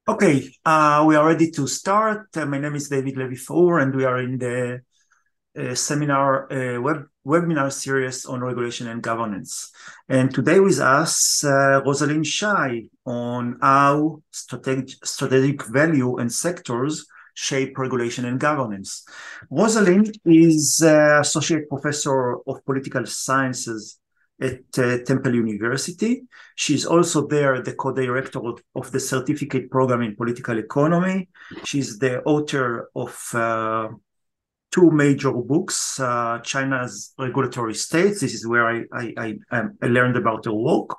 Okay, we are ready to start. My name is David Levy-Four, and we are in the webinar series on regulation and governance. And today with us, Roselyn Hsueh on how strategic value and sectors shape regulation and governance. Roselyn is Associate Professor of Political Sciences at Temple University. She's also there the co-director of the certificate program in political economy. She's the author of two major books, China's Regulatory States. This is where I learned about her work.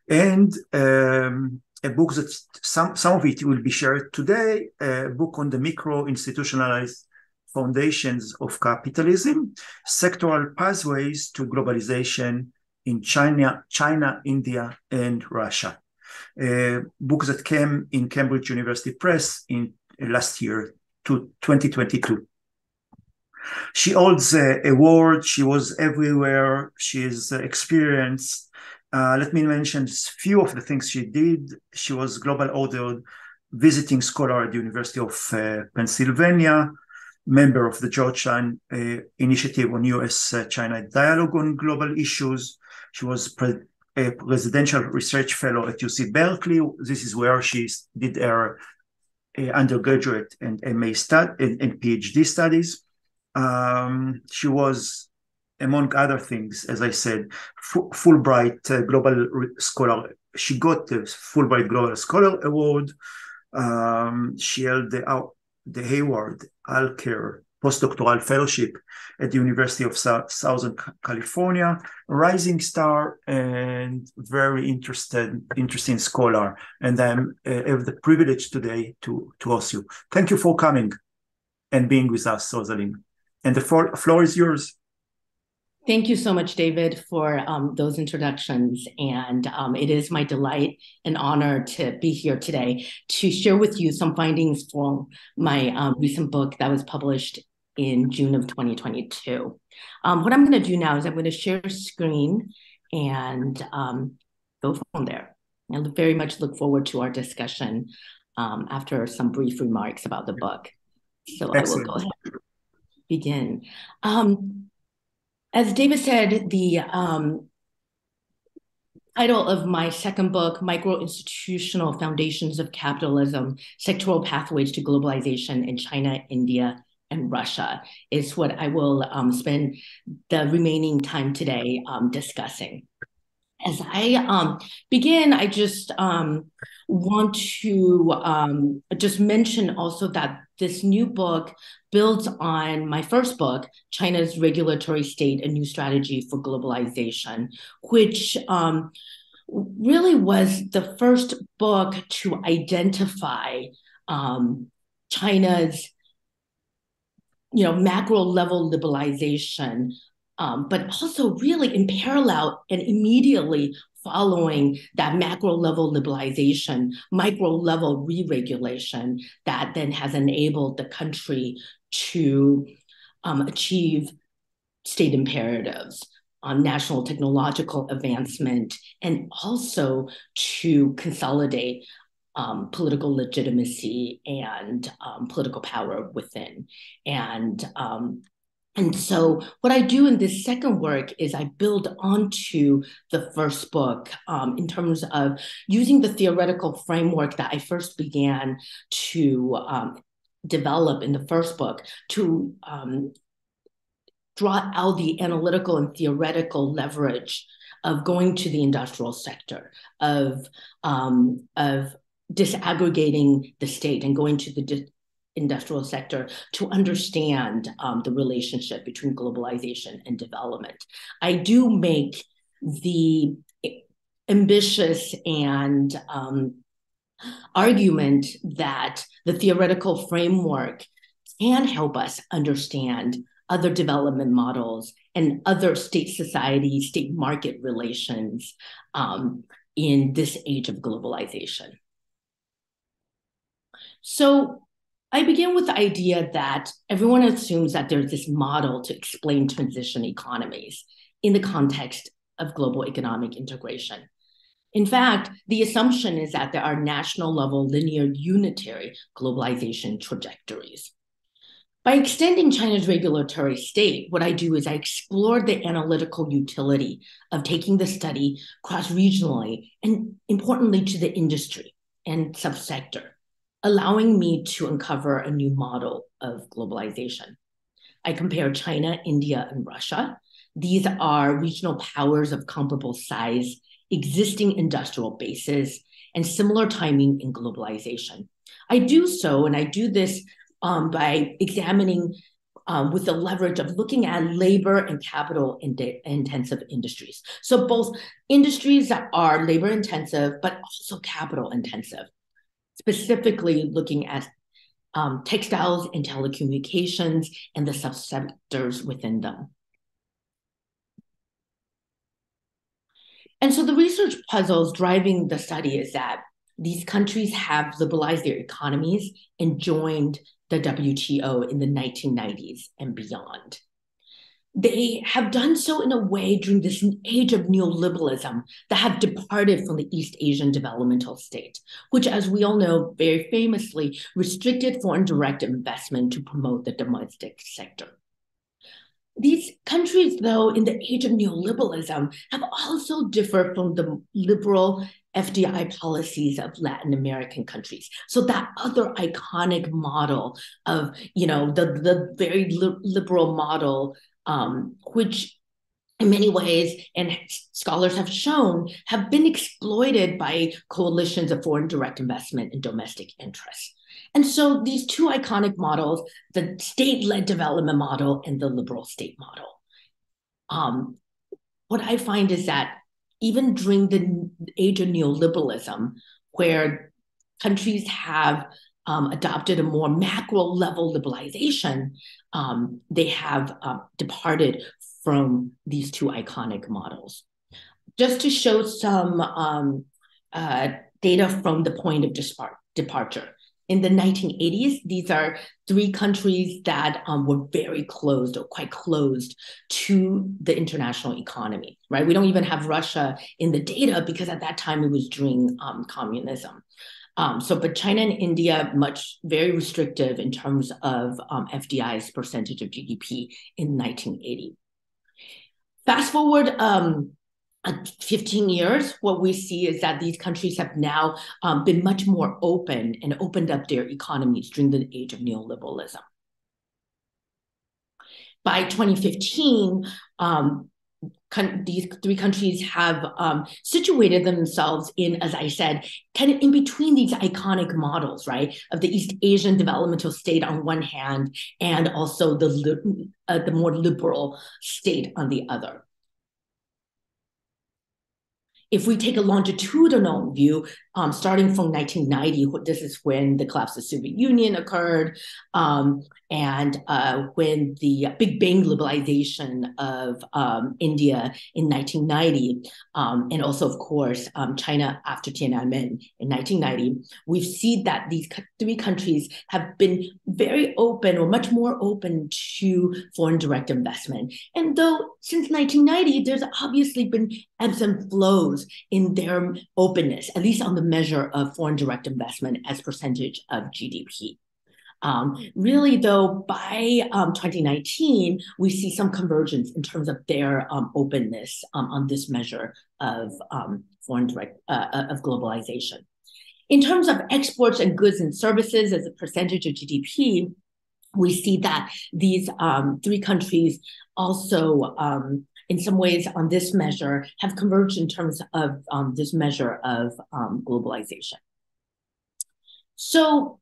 And a book that some of it will be shared today, a book on the micro-institutionalized foundations of capitalism, sectoral pathways to globalization in China, India, and Russia. A book that came in Cambridge University Press in last year, 2022. She holds awards. She was everywhere. She is experienced. Let me mention a few of the things she did. She was global award visiting scholar at the University of Pennsylvania, member of the Georgetown Initiative on U.S.-China Dialogue on Global Issues. She was a residential research fellow at UC Berkeley. This is where she did her undergraduate and MA and PhD studies. She was, among other things, as I said, Fulbright Global Scholar. She got the Fulbright Global Scholar Award. She held the Hayward Alker postdoctoral fellowship at the University of Southern California, rising star and very interesting scholar. And I have the privilege today to host you. Thank you for coming and being with us, Roselyn. And the floor is yours. Thank you so much, David, for those introductions. And it is my delight and honor to be here today to share with you some findings from my recent book that was published in June of 2022. What I'm going to do now is I'm going to share screen and go from there. I very much look forward to our discussion after some brief remarks about the book. So excellent. I will go ahead and begin. As David said, the title of my second book, Micro-Institutional Foundations of Capitalism, Sectoral Pathways to Globalization in China, India, and Russia, is what I will spend the remaining time today discussing. As I begin, I just want to just mention also that this new book builds on my first book, China's Regulatory State, A New Strategy for Globalization, which really was the first book to identify China's macro level liberalization, but also really in parallel and immediately following that macro level liberalization, micro level re-regulation that then has enabled the country to achieve state imperatives on national technological advancement, and also to consolidate political legitimacy and political power within. And so what I do in this second work is I build onto the first book in terms of using the theoretical framework that I first began to develop in the first book to draw out the analytical and theoretical leverage of going to the industrial sector, of disaggregating the state and going to the industrial sector to understand the relationship between globalization and development. I do make the ambitious and argument that the theoretical framework can help us understand other development models and other state society, state market relations in this age of globalization. So I begin with the idea that everyone assumes that there's this model to explain transition economies in the context of global economic integration. In fact, the assumption is that there are national level linear unitary globalization trajectories. By extending China's regulatory state, what I do is I explore the analytical utility of taking the study cross-regionally and importantly to the industry and subsector, allowing me to uncover a new model of globalization. I compare China, India, and Russia. These are regional powers of comparable size, existing industrial bases, and similar timing in globalization. I do so, and I do this by examining with the leverage of looking at labor and capital intensive industries. So both industries that are labor intensive, but also capital intensive, specifically looking at textiles and telecommunications and the subsectors within them. And so the research puzzles driving the study is that these countries have liberalized their economies and joined the WTO in the 1990s and beyond. They have done so in a way during this age of neoliberalism that have departed from the East Asian developmental state, which, as we all know, very famously restricted foreign direct investment to promote the domestic sector. These countries, though, in the age of neoliberalism, have also differed from the liberal FDI policies of Latin American countries. So that other iconic model of, the very liberal model, which in many ways, and scholars have shown, have been exploited by coalitions of foreign direct investment and domestic interests. And so these two iconic models, the state-led development model and the liberal state model, what I find is that even during the age of neoliberalism, where countries have adopted a more macro level liberalization, they have departed from these two iconic models. Just to show some data from the point of departure. In the 1980s, these are three countries that were very closed or quite closed to the international economy, right? We don't even have Russia in the data because at that time it was during communism. But China and India, very restrictive in terms of FDI's percentage of GDP in 1980. Fast forward 15 years, what we see is that these countries have now been much more open and opened up their economies during the age of neoliberalism. By 2015, these three countries have situated themselves in, as I said, kind of in between these iconic models, right, of the East Asian developmental state on one hand, and also the more liberal state on the other. If we take a longitudinal view, starting from 1990, this is when the collapse of the Soviet Union occurred, and when the Big Bang liberalization of India in 1990, and also, of course, China after Tiananmen in 1990, we've seen that these three countries have been very open or much more open to foreign direct investment. And though since 1990, there's obviously been ebbs and flows in their openness, at least on the measure of foreign direct investment as percentage of GDP. Really, though, by 2019, we see some convergence in terms of their openness on this measure of foreign direct of globalization. In terms of exports and goods and services as a percentage of GDP, we see that these three countries also, in some ways, on this measure, have converged in terms of this measure of globalization. So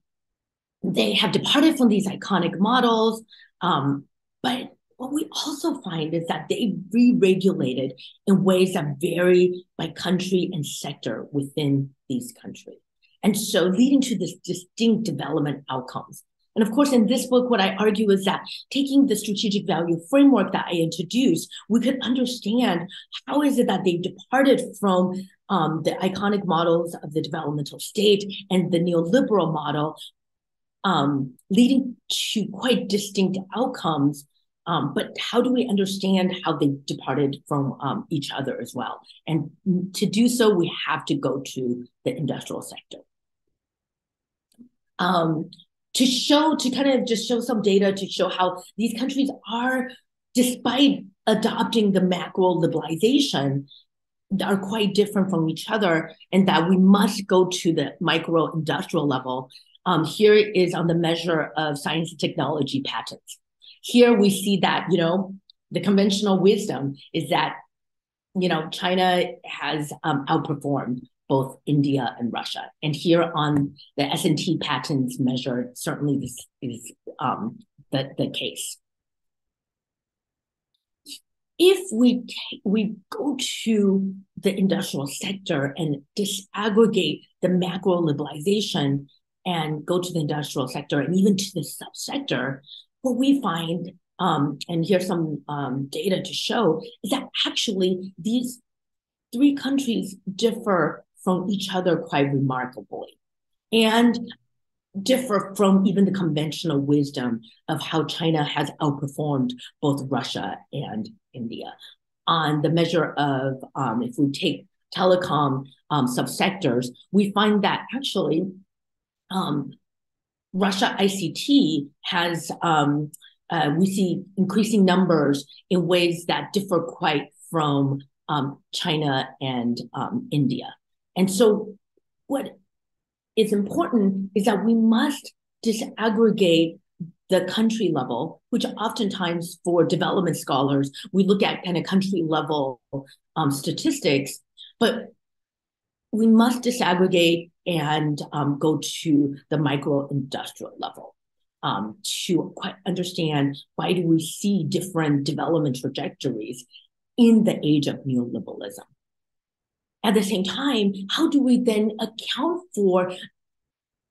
they have departed from these iconic models, but what we also find is that they re-regulated in ways that vary by country and sector within these countries. And so leading to this distinct development outcomes. And of course, in this book, what I argue is that taking the strategic value framework that I introduced, we could understand how is it that they departed from the iconic models of the developmental state and the neoliberal model, leading to quite distinct outcomes But how do we understand how they departed from each other as well? And to do so, we have to go to the industrial sector. To kind of just show some data to show how these countries are, despite adopting the macro liberalization, are quite different from each other, and that we must go to the micro industrial level. Here is on the measure of science and technology patents. Here we see that, the conventional wisdom is that, China has outperformed both India and Russia. And here on the S&T patents measure, certainly this is the case. If we go to the industrial sector and disaggregate the macro liberalization and go to the industrial sector and even to the subsector, what we find, and here's some data to show, is that actually these three countries differ from each other quite remarkably, and differ from even the conventional wisdom of how China has outperformed both Russia and India. On the measure of, if we take telecom subsectors, we find that actually Russia ICT has, we see increasing numbers in ways that differ quite from China and India. And so what is important is that we must disaggregate the country level, which oftentimes for development scholars, we look at kind of country level statistics, but we must disaggregate and go to the micro industrial level to quite understand why do we see different development trajectories in the age of neoliberalism. At the same time, how do we then account for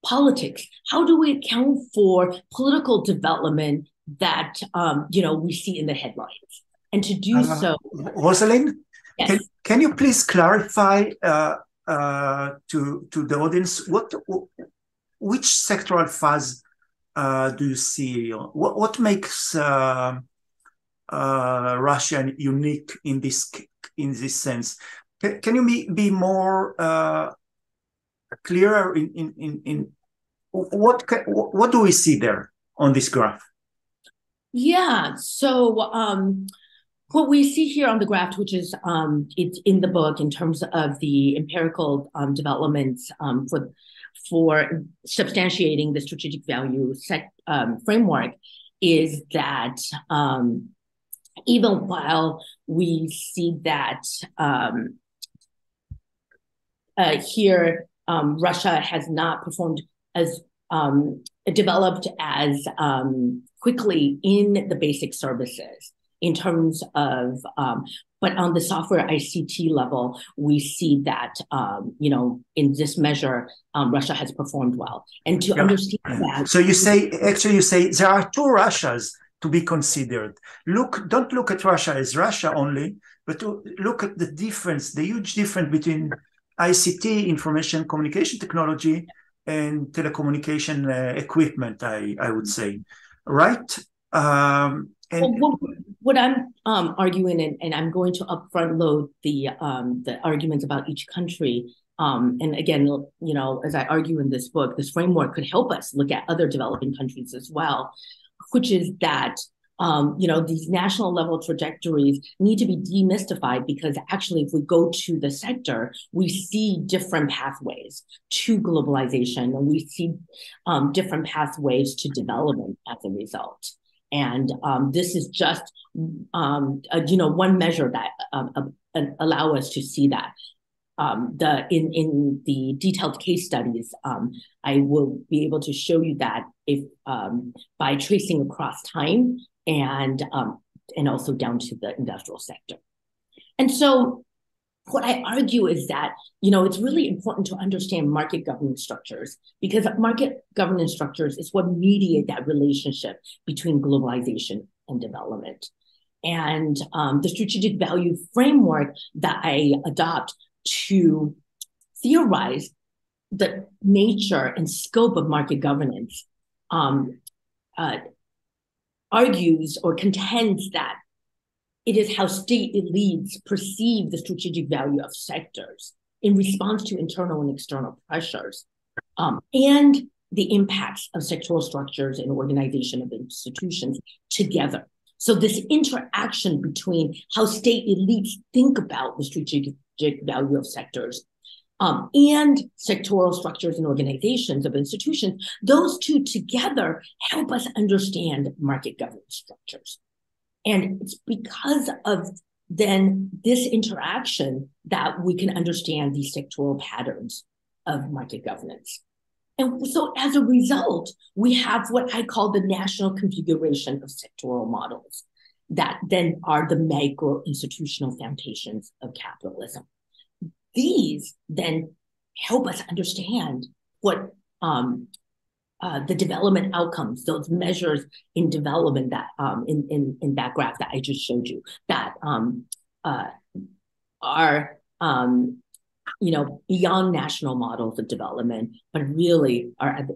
politics? How do we account for political development that we see in the headlines? And to do so, Roselyn, yes. can you please clarify to the audience which sectoral phase do you see? What makes Russia unique in this sense? Can you be more clearer in what do we see there on this graph? Yeah, so what we see here on the graph, which is it's in the book in terms of the empirical developments for substantiating the strategic value framework, is that even while we see that here Russia has not performed as developed as quickly in the basic services in terms of, but on the software ICT level, we see that, in this measure, Russia has performed well. And to understand that. So you say there are two Russias to be considered. Don't look at Russia as Russia only, but to look at the difference, the huge difference between ICT, information communication technology, and telecommunication equipment, I would say, right? What I'm arguing, and I'm going to upfront load the arguments about each country. And again, as I argue in this book, this framework could help us look at other developing countries as well, which is that these national level trajectories need to be demystified, because actually, if we go to the sector, we see different pathways to globalization, and we see different pathways to development as a result. And this is just one measure that allow us to see that. In the detailed case studies, I will be able to show you that if by tracing across time and also down to the industrial sector. And so what I argue is that, it's really important to understand market governance structures, because market governance structures is what mediate that relationship between globalization and development. And the strategic value framework that I adopt to theorize the nature and scope of market governance argues or contends that it is how state elites perceive the strategic value of sectors in response to internal and external pressures, and the impacts of sectoral structures and organization of institutions together. So this interaction between how state elites think about the strategic value of sectors and sectoral structures and organizations of institutions, those two together help us understand market governance structures. And it's because of then this interaction that we can understand these sectoral patterns of market governance. And so as a result, we have what I call the national configuration of sectoral models that then are the macro-institutional foundations of capitalism. These then help us understand what the development outcomes, those measures in development that in that graph that I just showed you, that are beyond national models of development, but really are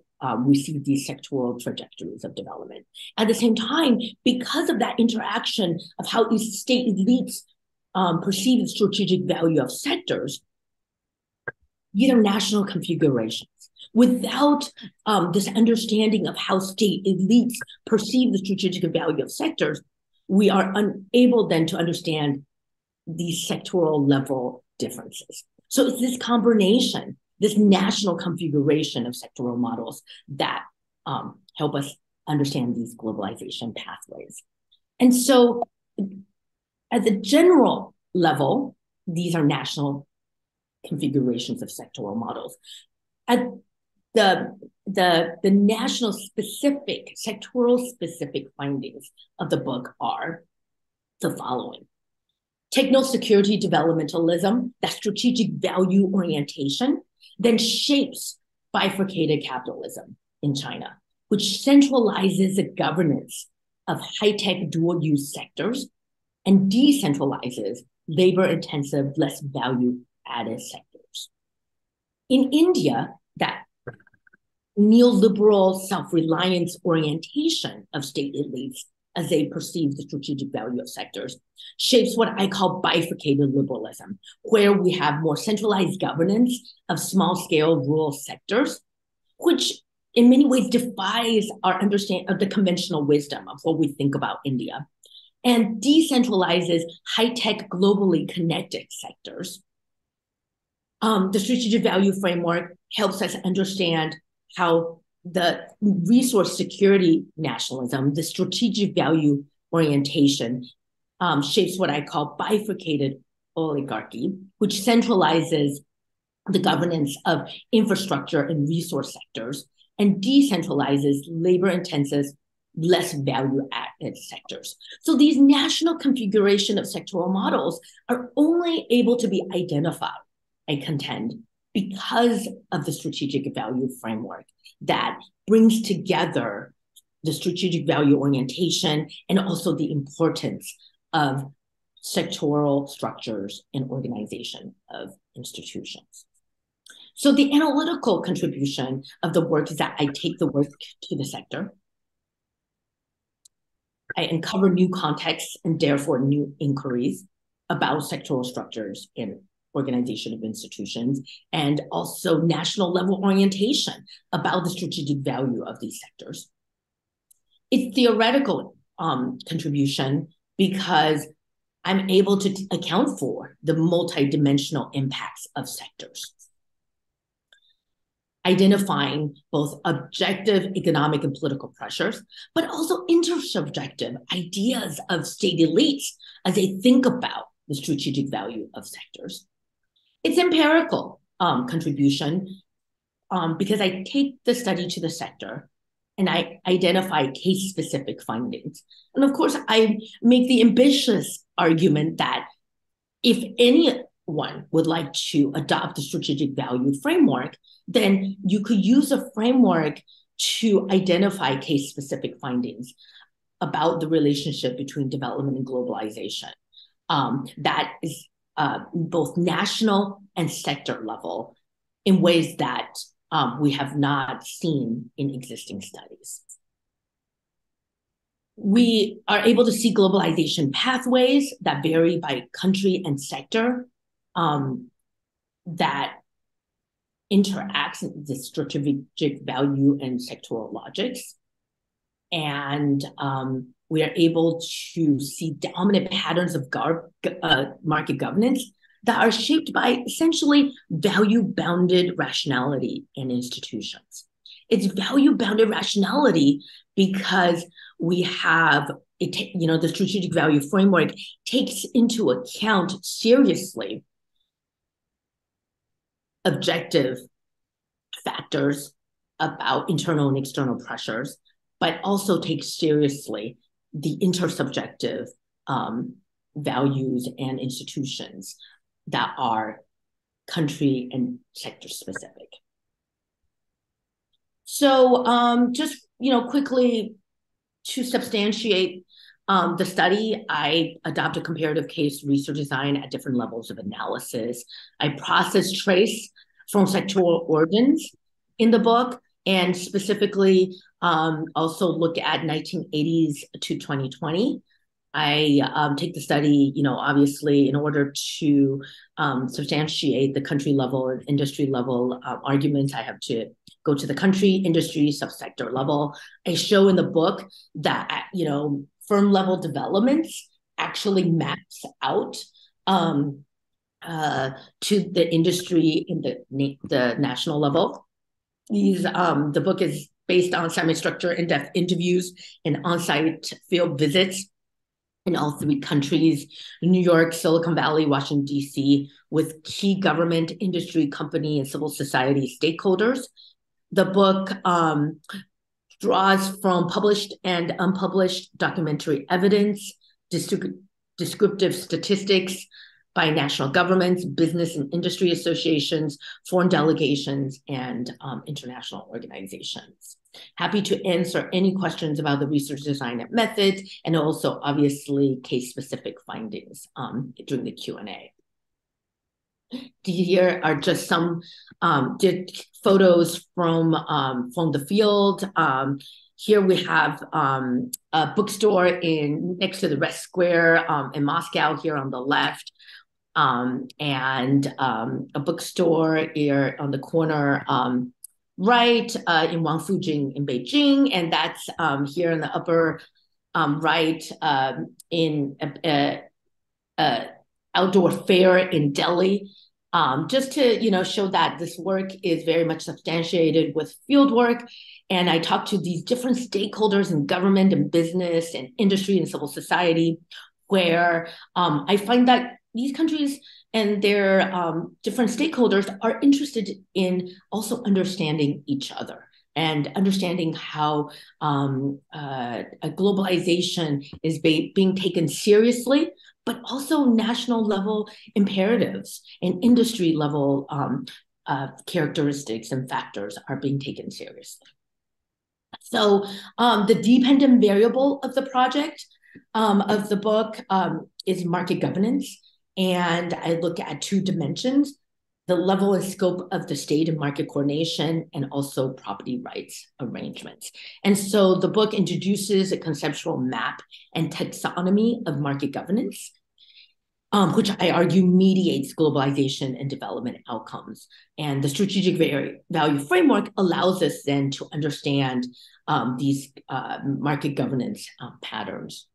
we see these sectoral trajectories of development. At the same time, because of that interaction of how these state elites perceive the strategic value of sectors, these are national configurations. Without this understanding of how state elites perceive the strategic value of sectors, we are unable then to understand these sectoral level differences. So it's this combination, this national configuration of sectoral models that help us understand these globalization pathways. And so at the general level, these are national configurations of sectoral models. At the national specific, sectoral specific findings of the book are the following. Techno-security developmentalism, that strategic value orientation, then shapes bifurcated capitalism in China, which centralizes the governance of high-tech dual-use sectors and decentralizes labor-intensive, less value-added sectors. In India, that neoliberal self-reliance orientation of state elites as they perceive the strategic value of sectors shapes what I call bifurcated liberalism, where we have more centralized governance of small-scale rural sectors, which in many ways defies our understanding of the conventional wisdom of what we think about India, and decentralizes high-tech, globally connected sectors. The strategic value framework helps us understand how the resource security nationalism, the strategic value orientation, shapes what I call bifurcated oligarchy, which centralizes the governance of infrastructure and resource sectors and decentralizes labor-intensive, less value-added sectors. So these national configuration of sectoral models are only able to be identified, I contend, because of the strategic value framework that brings together the strategic value orientation and also the importance of sectoral structures and organization of institutions. So the analytical contribution of the work is that I take the work to the sector. I uncover new contexts and therefore new inquiries about sectoral structures and organization of institutions, and also national level orientation about the strategic value of these sectors. It's theoretical contribution because I'm able to account for the multidimensional impacts of sectors, identifying both objective economic and political pressures, but also intersubjective ideas of state elites as they think about the strategic value of sectors. It's empirical contribution because I take the study to the sector and I identify case-specific findings. And of course, I make the ambitious argument that if anyone would like to adopt the strategic value framework, then you could use a framework to identify case-specific findings about the relationship between development and globalization. That is both national and sector level in ways that we have not seen in existing studies. We are able to see globalization pathways that vary by country and sector, that interacts in the strategic value and sectoral logics. And we are able to see dominant patterns of market governance that are shaped by essentially value-bounded rationality in institutions. It's value-bounded rationality because we have, the strategic value framework takes into account seriously objective factors about internal and external pressures, but also takes seriously the intersubjective values and institutions that are country and sector specific. So just quickly to substantiate the study, I adopt a comparative case research design at different levels of analysis. I process trace from sectoral origins in the book, and specifically also look at 1980s to 2020. I take the study, obviously, in order to substantiate the country level and industry level arguments. I have to go to the country, industry, subsector level. I show in the book that, firm level developments actually maps out to the industry in the national level. The book is based on semi-structured in-depth interviews and on-site field visits in all three countries: New York, Silicon Valley, Washington, D.C., with key government, industry, company, and civil society stakeholders. The book draws from published and unpublished documentary evidence, descriptive statistics by national governments, business and industry associations, foreign delegations, and international organizations. Happy to answer any questions about the research design and methods, and also obviously case-specific findings during the Q&A. Here are just some photos from the field. Here we have a bookstore next to the Red Square in Moscow here on the left, and a bookstore here on the corner right in Wangfujing in Beijing, and that's here in the upper right in outdoor fair in Delhi. Just to show that this work is very much substantiated with field work. And I talked to these different stakeholders in government and business and industry and civil society, where I find that these countries and their different stakeholders are interested in also understanding each other and understanding how a globalization is being taken seriously, but also national level imperatives and industry level characteristics and factors are being taken seriously. So the dependent variable of the project of the book is market governance. And I look at two dimensions: the level and scope of the state and market coordination, and also property rights arrangements. And so the book introduces a conceptual map and taxonomy of market governance, which I argue mediates globalization and development outcomes. And the strategic value framework allows us then to understand these market governance patterns.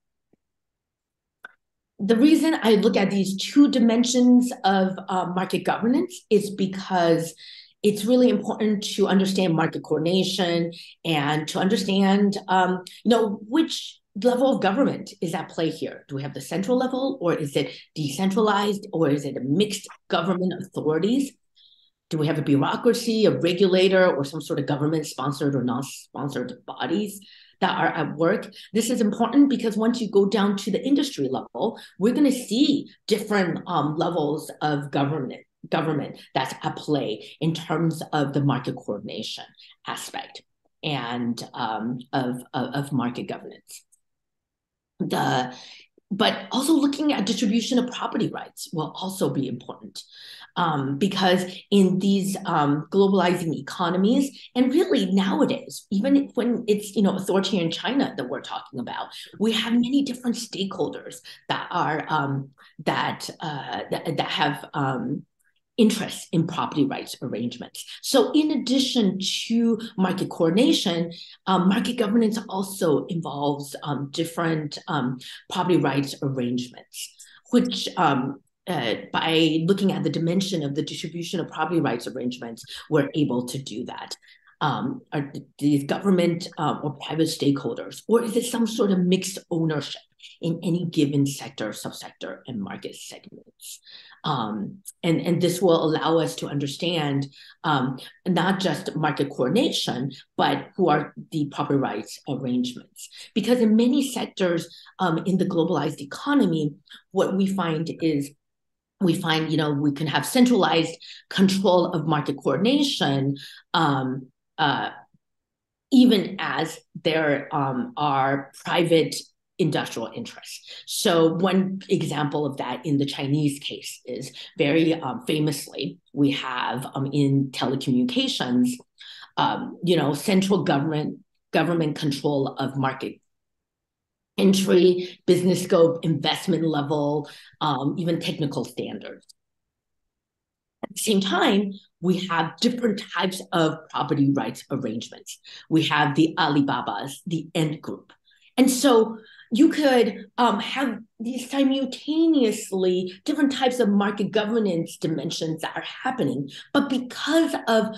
The reason I look at these two dimensions of market governance is because it's really important to understand market coordination and to understand, which level of government is at play here. Do we have the central level, or is it decentralized, or is it a mixed government authorities? Do we have a bureaucracy, a regulator, or some sort of government-sponsored or non-sponsored bodies that are at work? This is important because once you go down to the industry level, we're going to see different levels of government that's at play in terms of the market coordination aspect and of market governance. But also looking at distribution of property rights will also be important. because in these globalizing economies, and really nowadays, even when it's authoritarian China that we're talking about, we have many different stakeholders that are that have interests in property rights arrangements. So in addition to market coordination, market governance also involves different property rights arrangements, which by looking at the dimension of the distribution of property rights arrangements, we're able to do that. Are these government or private stakeholders, or is it some sort of mixed ownership in any given sector, subsector, and market segments? And this will allow us to understand not just market coordination, but who are the property rights arrangements. Because in many sectors in the globalized economy, what we find is we can have centralized control of market coordination, even as there are private industrial interests. So one example of that in the Chinese case is very famously, we have in telecommunications, central government control of market entry, business scope, investment level, even technical standards. At the same time, we have different types of property rights arrangements. We have the Alibabas, the Ant Group. And so you could have these simultaneously different types of market governance dimensions that are happening. But because of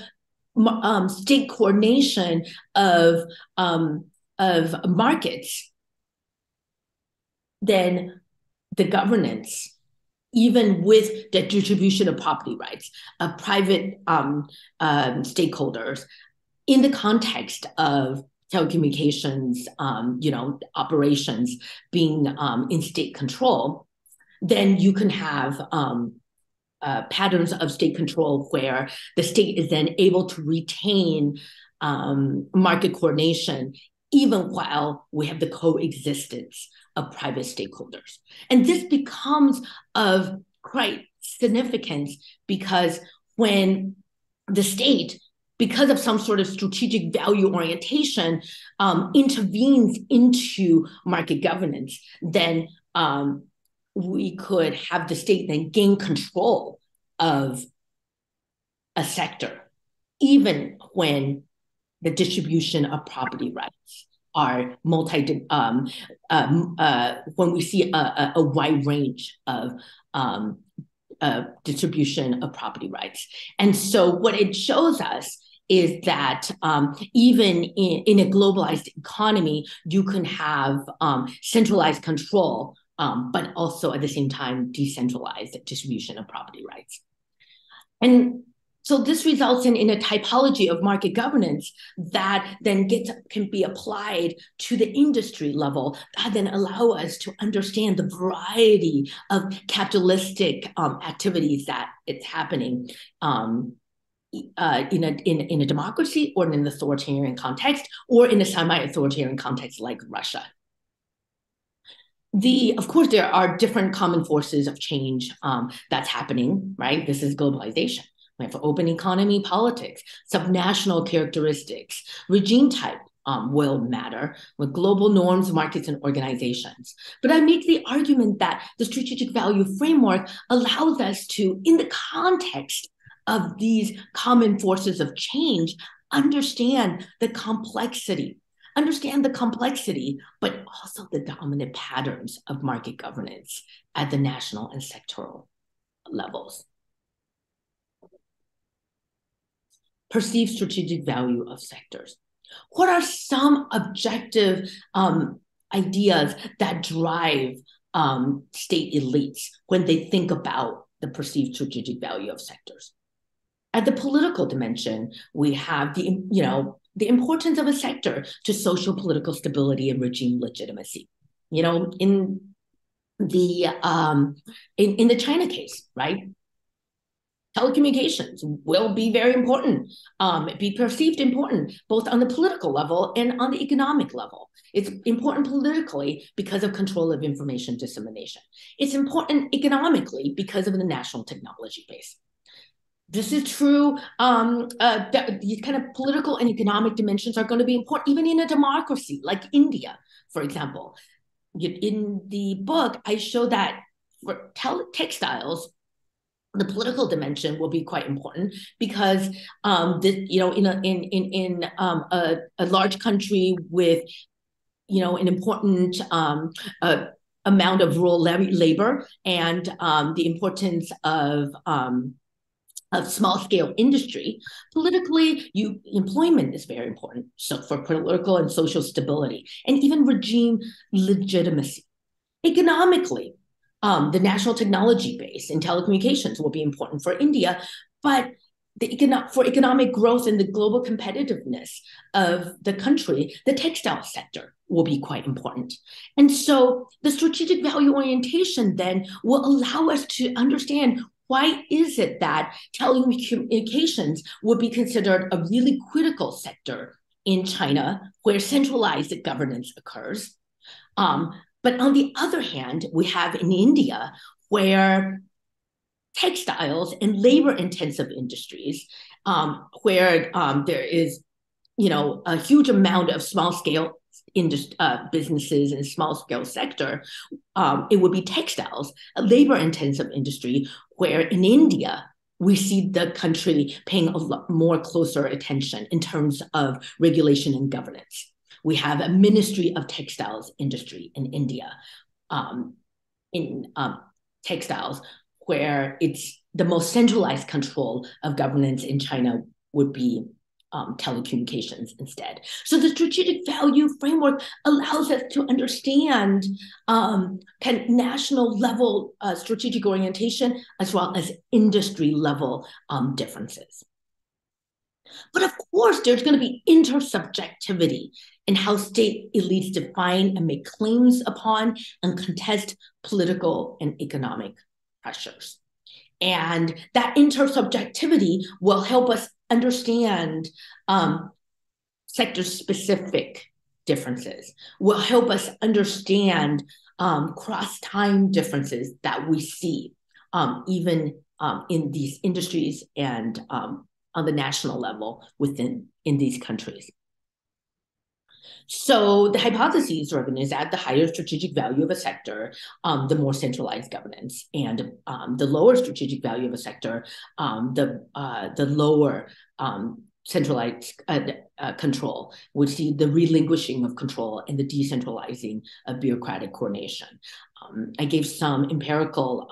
state coordination of markets, then the governance, even with the distribution of property rights of private stakeholders in the context of telecommunications, operations being in state control, then you can have patterns of state control where the state is then able to retain market coordination, even while we have the coexistence of private stakeholders. And this becomes of great significance because when the state, because of some sort of strategic value orientation, intervenes into market governance, then we could have the state then gain control of a sector, even when the distribution of property rights are when we see a wide range of distribution of property rights. And so what it shows us is that even in a globalized economy, you can have centralized control, but also at the same time, decentralized distribution of property rights. And so this results in a typology of market governance that then can be applied to the industry level, that then allow us to understand the variety of capitalistic activities that it's happening in a democracy or in an authoritarian context or in a semi-authoritarian context like Russia. Of course, there are different common forces of change that's happening, right? This is globalization. We have open economy politics, subnational characteristics, regime type will matter with global norms, markets, and organizations. But I make the argument that the strategic value framework allows us to, in the context of these common forces of change, understand the complexity, but also the dominant patterns of market governance at the national and sectoral levels. Perceived strategic value of sectors. What are some objective ideas that drive state elites when they think about the perceived strategic value of sectors? At the political dimension, we have the importance of a sector to social political stability and regime legitimacy. In the China case, right? Telecommunications will be very important, be perceived important, both on the political level and on the economic level. It's important politically because of control of information dissemination. It's important economically because of the national technology base. This is true. These kind of political and economic dimensions are going to be important, even in a democracy like India, for example. In the book, I show that for textiles, the political dimension will be quite important because, in a large country with an important amount of rural labor and the importance of small scale industry, politically, employment is very important. So for political and social stability, and even regime legitimacy. Economically, the national technology base in telecommunications will be important for India, but for economic growth and the global competitiveness of the country, the textile sector will be quite important. And so the strategic value orientation then will allow us to understand why is it that telecommunications would be considered a really critical sector in China where centralized governance occurs. But on the other hand, we have in India where textiles and labor-intensive industries, where there is, a huge amount of small-scale businesses and small-scale sector, it would be textiles, a labor-intensive industry, where in India, we see the country paying a lot more closer attention in terms of regulation and governance. We have a Ministry of Textiles industry in India, in textiles, where it's the most centralized control of governance in China would be telecommunications instead. So the strategic value framework allows us to understand national level strategic orientation as well as industry level differences. But of course, there's going to be intersubjectivity in how state elites define and make claims upon and contest political and economic pressures. And that intersubjectivity will help us understand sector-specific differences, will help us understand cross-time differences that we see even in these industries and on the national level in these countries. So the hypotheses driven is that the higher strategic value of a sector, the more centralized governance, and the lower strategic value of a sector, the lower centralized control, would see the relinquishing of control and the decentralizing of bureaucratic coordination. I gave some empirical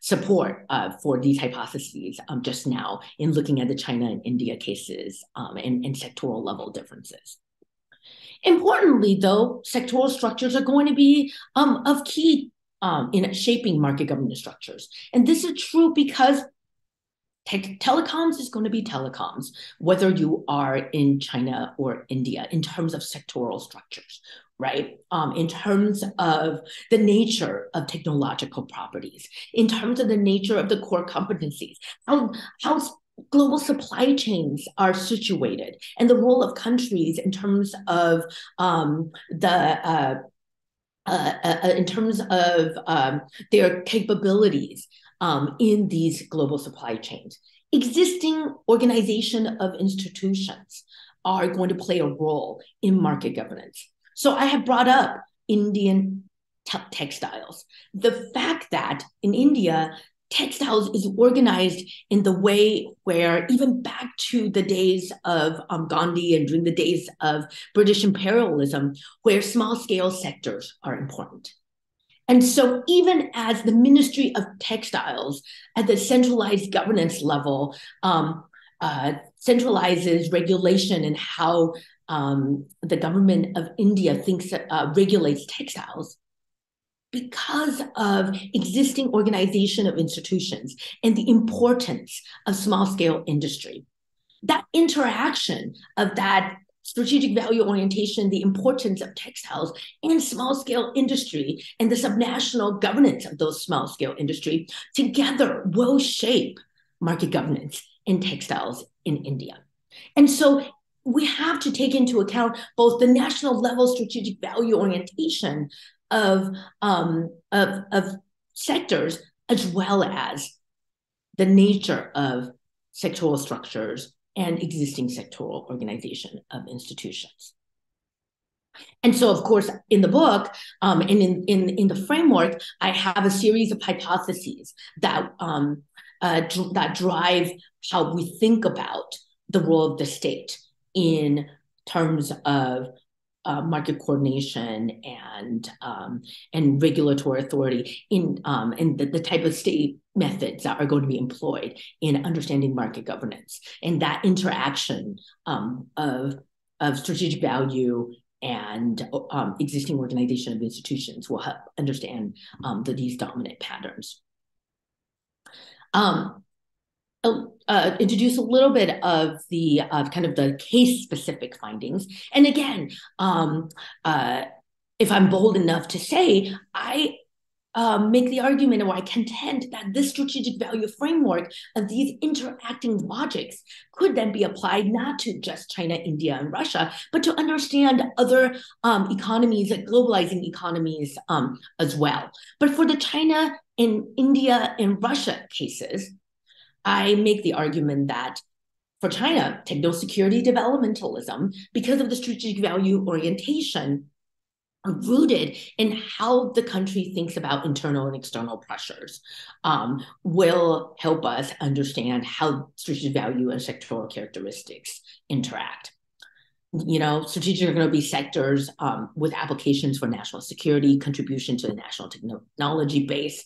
support for these hypotheses just now in looking at the China and India cases and sectoral level differences. Importantly, though, sectoral structures are going to be of key in shaping market governance structures. And this is true because telecoms is going to be telecoms, whether you are in China or India, in terms of sectoral structures, right? In terms of the nature of technological properties, in terms of the nature of the core competencies, how global supply chains are situated, and the role of countries in terms of their capabilities in these global supply chains. Existing organization of institutions are going to play a role in market governance. So I have brought up Indian textiles. The fact that in India, textiles is organized in the way where even back to the days of Gandhi and during the days of British imperialism, where small-scale sectors are important. And so even as the Ministry of Textiles at the centralized governance level centralizes regulation and how the government of India regulates textiles, because of existing organization of institutions and the importance of small-scale industry. That interaction of that strategic value orientation, the importance of textiles and small-scale industry and the subnational governance of those small-scale industry together will shape market governance in textiles in India. And so we have to take into account both the national level strategic value orientation of sectors, as well as the nature of sectoral structures, and existing sectoral organization of institutions. And so, of course, in the book and in the framework, I have a series of hypotheses that that drive how we think about the role of the state in terms of market coordination and regulatory authority and the type of state methods that are going to be employed in understanding market governance, and that interaction of strategic value and existing organization of institutions will help understand these dominant patterns. Introduce a little bit of the kind of the case-specific findings. And again, if I'm bold enough to say, I make the argument, or I contend, that this strategic value framework of these interacting logics could then be applied not to just China, India, and Russia, but to understand other economies, like globalizing economies as well. But for the China and India and Russia cases, I make the argument that for China, techno-security developmentalism, because of the strategic value orientation, are rooted in how the country thinks about internal and external pressures, will help us understand how strategic value and sectoral characteristics interact. Strategic are going to be sectors with applications for national security, contribution to the national technology base,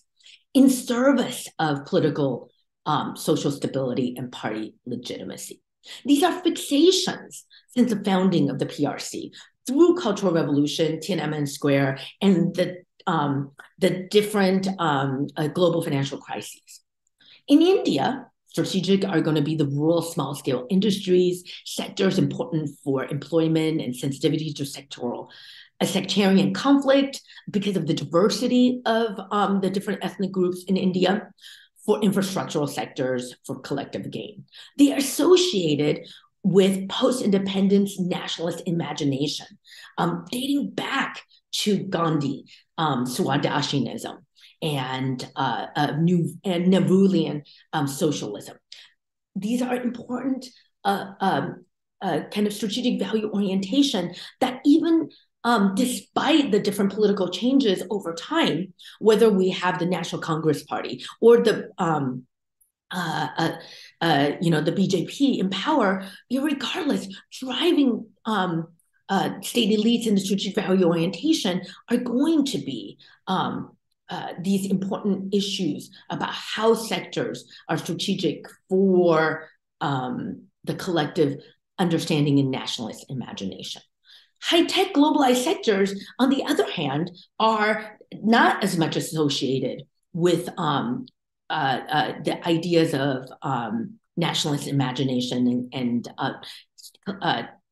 in service of political social stability and party legitimacy. These are fixations since the founding of the PRC through Cultural Revolution, Tiananmen Square, and the different global financial crises. In India, strategic are going to be the rural small-scale industries, sectors important for employment and sensitivity to sectarian conflict because of the diversity of the different ethnic groups in India, for infrastructural sectors for collective gain. They are associated with post-independence nationalist imagination, dating back to Gandhi, Swadeshi-ism, and Nehruvian socialism. These are important kind of strategic value orientation that even despite the different political changes over time, whether we have the National Congress Party or the BJP in power, regardless, driving state elites in the strategic value orientation are going to be these important issues about how sectors are strategic for the collective understanding and nationalist imagination. High-tech globalized sectors, on the other hand, are not as much associated with the ideas of nationalist imagination and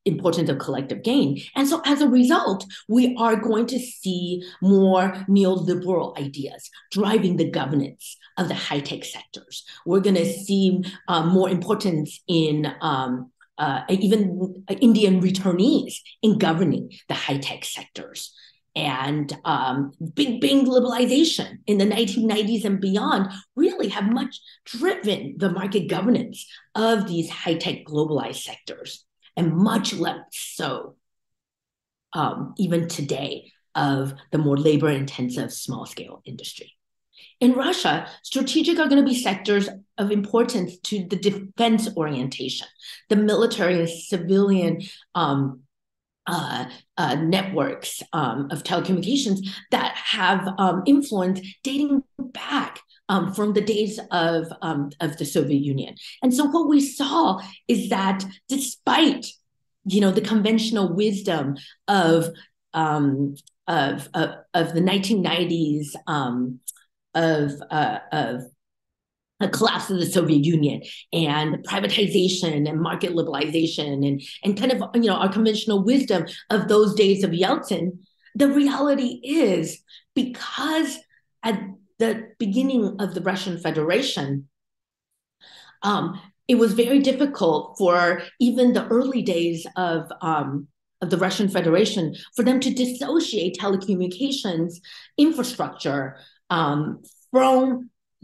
importance of collective gain. And so as a result, we are going to see more neoliberal ideas driving the governance of the high-tech sectors. We're going to see more importance in even Indian returnees in governing the high-tech sectors. And big bang globalization in the 1990s and beyond really have much driven the market governance of these high-tech globalized sectors, and much less so even today of the more labor-intensive small-scale industry. In Russia, strategic are going to be sectors of importance to the defense orientation, the military and civilian networks of telecommunications that have influence dating back from the days of the Soviet Union. And so what we saw is that despite the conventional wisdom of the 1990s, of the collapse of the Soviet Union and privatization and market liberalization and kind of our conventional wisdom of those days of Yeltsin, the reality is, because at the beginning of the Russian Federation, it was very difficult for even the early days of the Russian Federation for them to dissociate telecommunications infrastructure from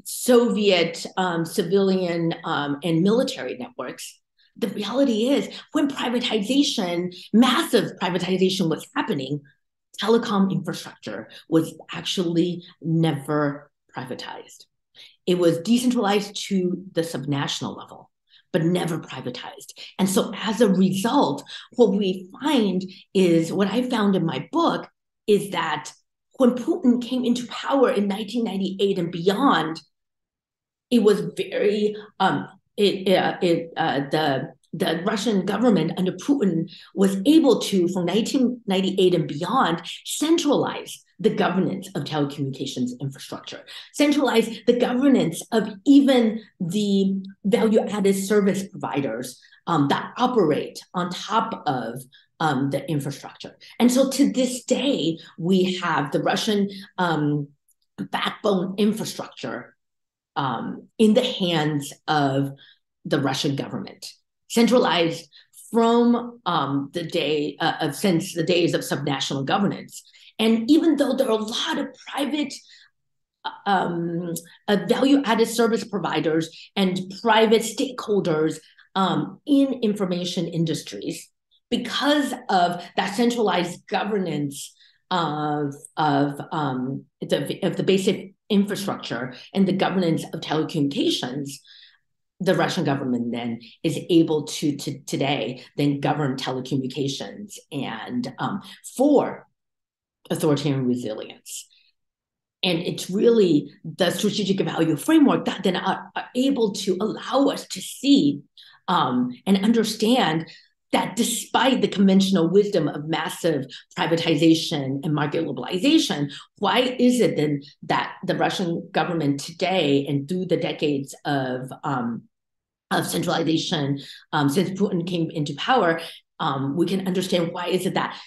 Soviet civilian and military networks. The reality is, when massive privatization was happening, telecom infrastructure was actually never privatized. It was decentralized to the subnational level, but never privatized. And so as a result, what we find is, what I found in my book is that when Putin came into power in 1998 and beyond, it was very the Russian government under Putin was able to, from 1998 and beyond, centralize the governance of telecommunications infrastructure, centralize the governance of even the value-added service providers that operate on top of the infrastructure. And so to this day, we have the Russian backbone infrastructure in the hands of the Russian government, centralized from since the days of subnational governance. And even though there are a lot of private value-added service providers and private stakeholders in information industries, because of that centralized governance of the basic infrastructure and the governance of telecommunications, the Russian government then is able to today then govern telecommunications and for authoritarian resilience. And it's really the strategic value framework that then are able to allow us to see and understand that despite the conventional wisdom of massive privatization and market liberalization, why is it then that the Russian government today and through the decades of centralization since Putin came into power, we can understand why is it that,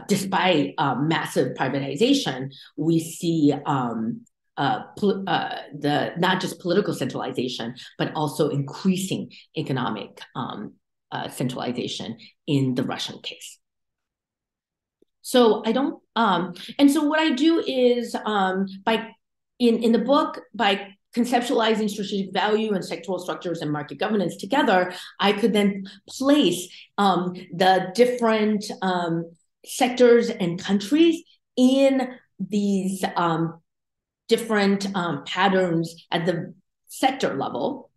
despite massive privatization, we see not just political centralization, but also increasing economic centralization in the Russian case. So I don't, and so what I do is in the book, by conceptualizing strategic value and sectoral structures and market governance together, I could then place the different sectors and countries in these different patterns at the sector level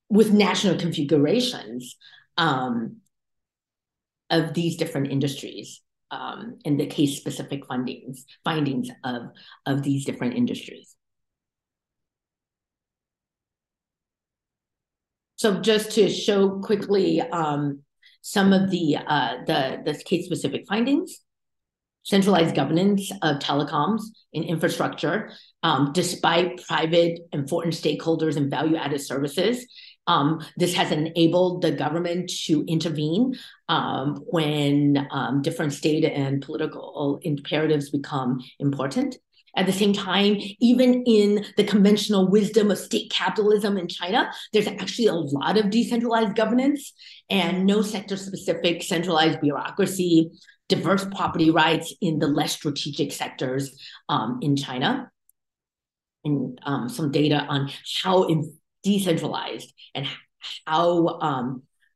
with national configurations of these different industries and the case-specific findings of these different industries. So just to show quickly some of the case-specific findings: centralized governance of telecoms and infrastructure, despite private and foreign stakeholders and value-added services. This has enabled the government to intervene when different state and political imperatives become important. At the same time, even in the conventional wisdom of state capitalism in China, there's actually a lot of decentralized governance and no sector-specific centralized bureaucracy, diverse property rights in the less strategic sectors in China, and some data on how decentralized and how,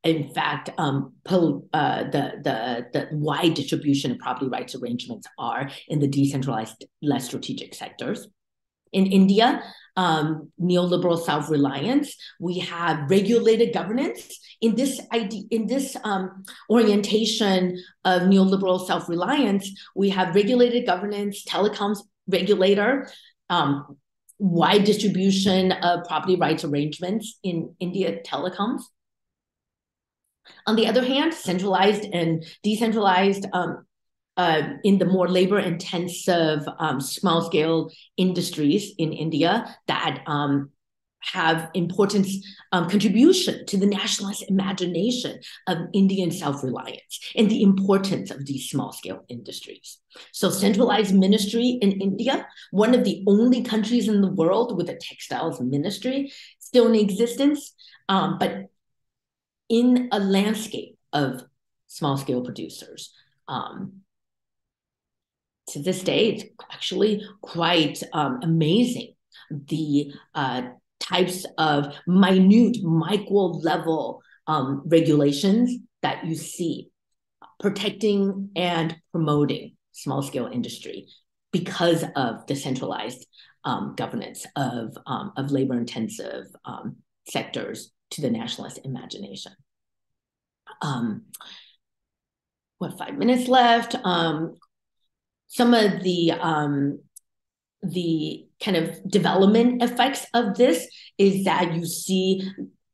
in fact, the wide distribution of property rights arrangements are in the decentralized, less strategic sectors. In India, neoliberal self-reliance, we have regulated governance. In this orientation of neoliberal self-reliance, we have regulated governance, telecoms regulator, wide distribution of property rights arrangements in India telecoms. On the other hand, centralized and decentralized in the more labor-intensive small-scale industries in India that have important contribution to the nationalist imagination of Indian self-reliance and the importance of these small-scale industries. So centralized ministry in India, one of the only countries in the world with a textiles ministry still in existence, but in a landscape of small-scale producers. To this day, it's actually quite amazing the types of minute micro-level regulations that you see protecting and promoting small-scale industry because of the centralized governance of labor-intensive sectors to the nationalist imagination. 5 minutes left. Some of the kind of development effects of this is that you see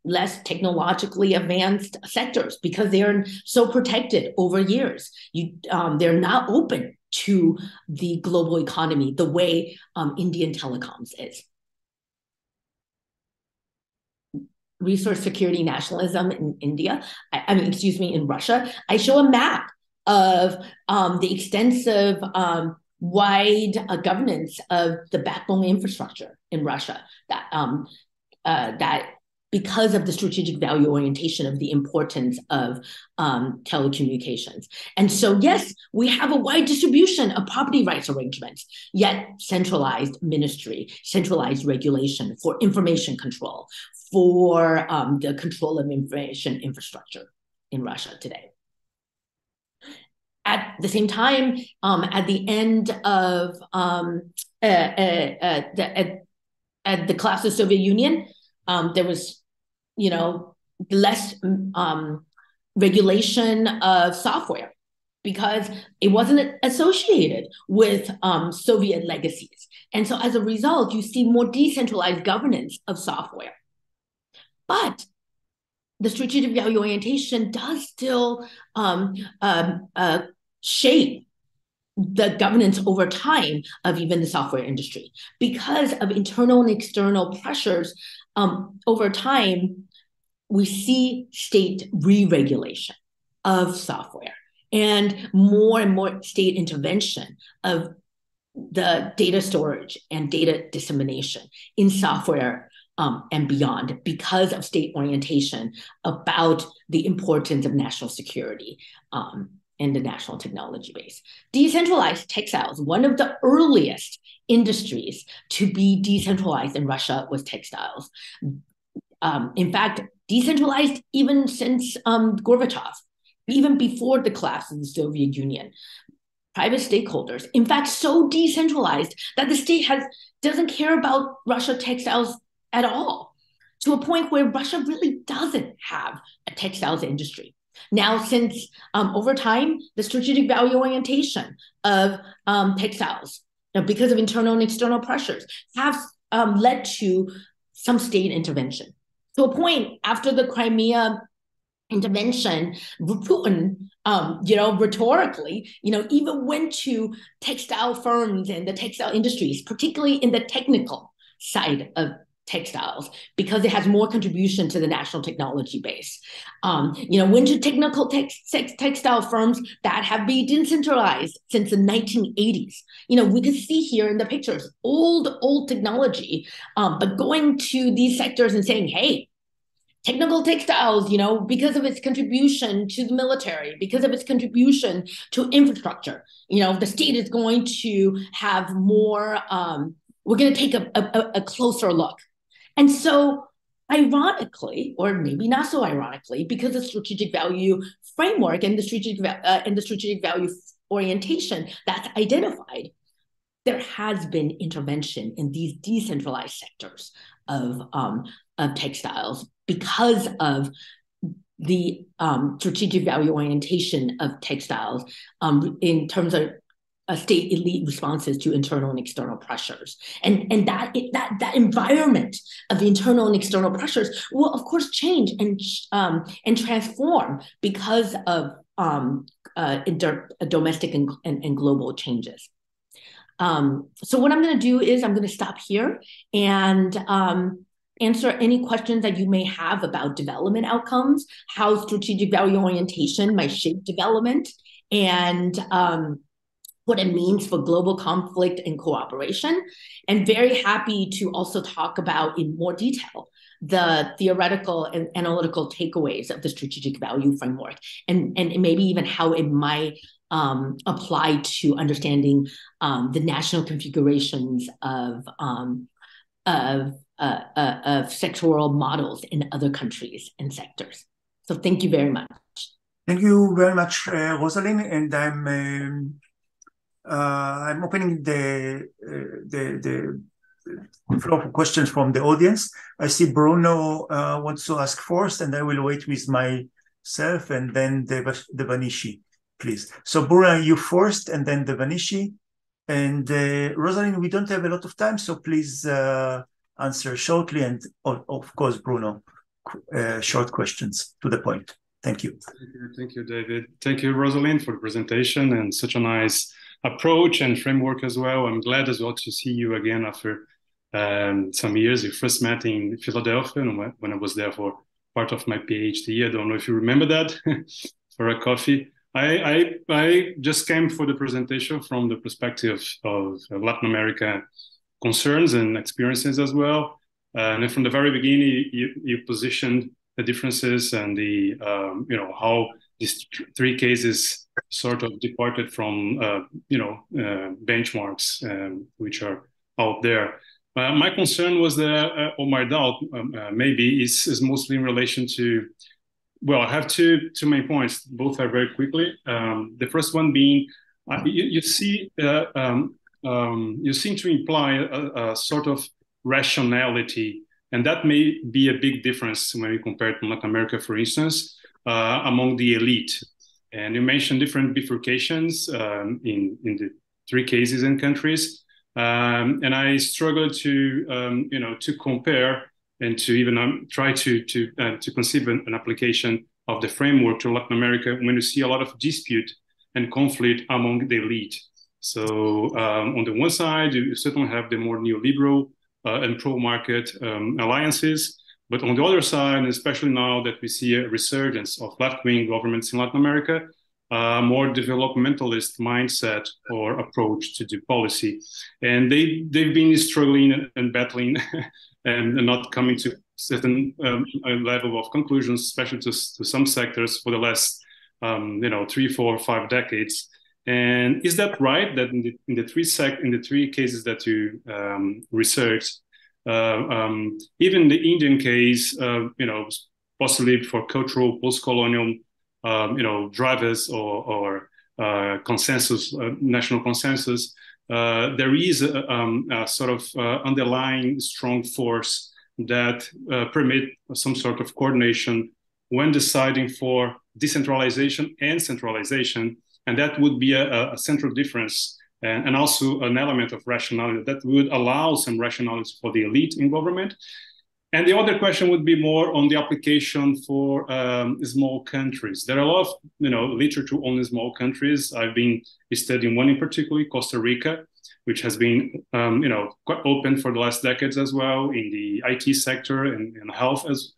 less technologically advanced sectors because they're so protected over years. They're not open to the global economy the way Indian telecoms is. Resource security nationalism in India, in Russia. I show a map of the extensive wide governance of the backbone infrastructure in Russia that because of the strategic value orientation of the importance of telecommunications. And so, yes, we have a wide distribution of property rights arrangements, yet centralized ministry, centralized regulation for information control, for the control of information infrastructure in Russia today. At the same time, at the end of at the collapse of the Soviet Union, there was, less regulation of software because it wasn't associated with Soviet legacies. And so as a result, you see more decentralized governance of software. But the strategic value orientation does still shape the governance over time of even the software industry because of internal and external pressures. Over time, we see state re-regulation of software and more state intervention of the data storage and data dissemination in software and beyond because of state orientation about the importance of national security and the national technology base. Decentralized textiles, one of the earliest industries to be decentralized in Russia was textiles. In fact, decentralized even since Gorbachev, even before the collapse of the Soviet Union. Private stakeholders, in fact, so decentralized that the state doesn't care about Russia textiles at all, to a point where Russia really doesn't have a textiles industry. Now, since over time, the strategic value orientation of textiles, because of internal and external pressures, have led to some state intervention. To a point, after the Crimea intervention, Putin, rhetorically, even went to textile firms and the textile industries, particularly in the technical side of textiles, because it has more contribution to the national technology base. Went to technical textile firms that have been decentralized since the 1980s. We could see here in the pictures, old technology, but going to these sectors and saying, hey, technical textiles, because of its contribution to the military, because of its contribution to infrastructure, the state is going to have more, we're going to take a closer look. And so ironically, or maybe not so ironically, because of strategic value framework and the strategic value orientation that's identified, there has been intervention in these decentralized sectors of textiles because of the strategic value orientation of textiles in terms of state elite responses to internal and external pressures. And that environment of the internal and external pressures will, of course, change and transform because of domestic and global changes. So what I'm going to do is I'm going to stop here and answer any questions that you may have about development outcomes, how strategic value orientation might shape development, and what it means for global conflict and cooperation. And very happy to also talk about in more detail the theoretical and analytical takeaways of the strategic value framework, and maybe even how it might apply to understanding the national configurations of sectoral models in other countries and sectors. So thank you very much. Thank you very much, Roselyn, and I'm opening the floor for questions from the audience. I see Bruno wants to ask first, and I will wait with myself, and then Devanishi, please. So Bruno, you first, and then Devanishi. And Roselyn, we don't have a lot of time, so please answer shortly, and of course, Bruno, short questions to the point. Thank you. Thank you, David. Thank you, Roselyn, for the presentation and such a nice approach and framework as well. I'm glad as well to see you again after some years. We first met in Philadelphia when I was there for part of my PhD. I don't know if you remember that, for a coffee. I just came for the presentation from the perspective of Latin America concerns and experiences as well. And from the very beginning, you positioned the differences and the how these three cases sort of departed from benchmarks which are out there. My concern was that, or my doubt maybe is mostly in relation to, well, I have two main points. Both are very quickly. The first one being, you seem to imply a sort of rationality, and that may be a big difference when we compare to Latin America, for instance, among the elite. And you mentioned different bifurcations in the three cases and countries, and I struggle to compare and to even try to conceive an application of the framework to Latin America when you see a lot of dispute and conflict among the elite. So on the one side, you certainly have the more neoliberal and pro-market alliances. But on the other side, especially now that we see a resurgence of left-wing governments in Latin America, more developmentalist mindset or approach to the policy. And they've been struggling and battling and not coming to certain level of conclusions, especially to some sectors for the last 3, 4, 5 decades. And is that right? That in the three cases that you researched, even the Indian case, possibly for cultural post-colonial, drivers or consensus, national consensus, there is a sort of underlying strong force that permit some sort of coordination when deciding for decentralization and centralization. And that would be a central difference and also an element of rationality that would allow some rationality for the elite in government. And the other question would be more on the application for small countries. There are a lot of literature on small countries. I've been studying one in particular, Costa Rica, which has been quite open for the last decades as well in the IT sector and health, as